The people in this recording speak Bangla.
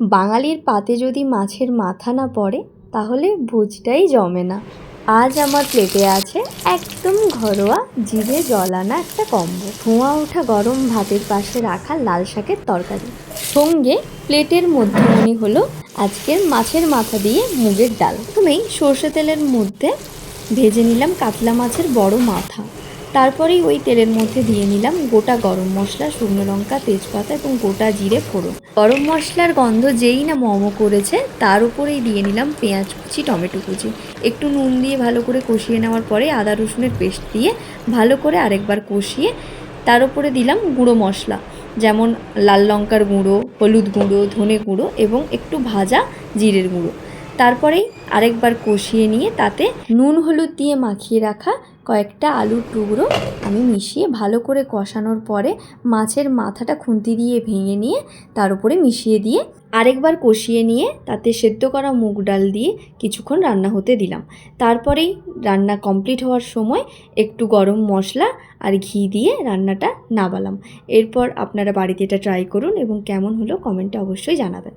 বাঙালির পাতে যদি মাছের মাথা না পড়ে তাহলে ভোজটাই জমে না। আজ আমার প্লেটে আছে একদম ঘরোয়া জিভে জল আনা একটা কম্বো, ধোঁয়া ওঠা গরম ভাতের পাশে রাখা লাল শাকের তরকারি, সঙ্গে প্লেটের মধ্যমণি হলো আজকের মাছের মাথা দিয়ে মুগের ডাল। প্রথমেই সর্ষে তেলের মধ্যে ভেজে নিলাম কাতলা মাছের বড় মাথা। তারপরেই ওই তেলের মধ্যে দিয়ে নিলাম গোটা গরম মশলা, শুকনো লঙ্কা, তেজপাতা এবং গোটা জিরে ফোড়ন। গরম মশলার গন্ধ যেই না মম করেছে তার উপরেই দিয়ে নিলাম পেঁয়াজ কুচি, টমেটো কুচি, একটু নুন দিয়ে ভালো করে কষিয়ে নেওয়ার পরে আদা রসুনের পেস্ট দিয়ে ভালো করে আরেকবার কষিয়ে তার উপরে দিলাম গুঁড়ো মশলা, যেমন লাল লঙ্কার গুঁড়ো, হলুদ গুঁড়ো, ধনে গুঁড়ো এবং একটু ভাজা জিরের গুঁড়ো। তারপরেই আরেকবার কষিয়ে নিয়ে তাতে নুন হলুদ দিয়ে মাখিয়ে রাখা কয়েকটা আলুর টুকরো আমি মিশিয়ে ভালো করে কষানোর পরে মাছের মাথাটা খুন্তি দিয়ে ভেঙে নিয়ে তার উপরে মিশিয়ে দিয়ে আরেকবার কষিয়ে নিয়ে তাতে সেদ্ধ করা মুগ ডাল দিয়ে কিছুক্ষণ রান্না হতে দিলাম। তারপরেই রান্না কমপ্লিট হওয়ার সময় একটু গরম মশলা আর ঘি দিয়ে রান্নাটা নামালাম। এরপর আপনারা বাড়িতে এটা ট্রাই করুন এবং কেমন হলো কমেন্টে অবশ্যই জানাবেন।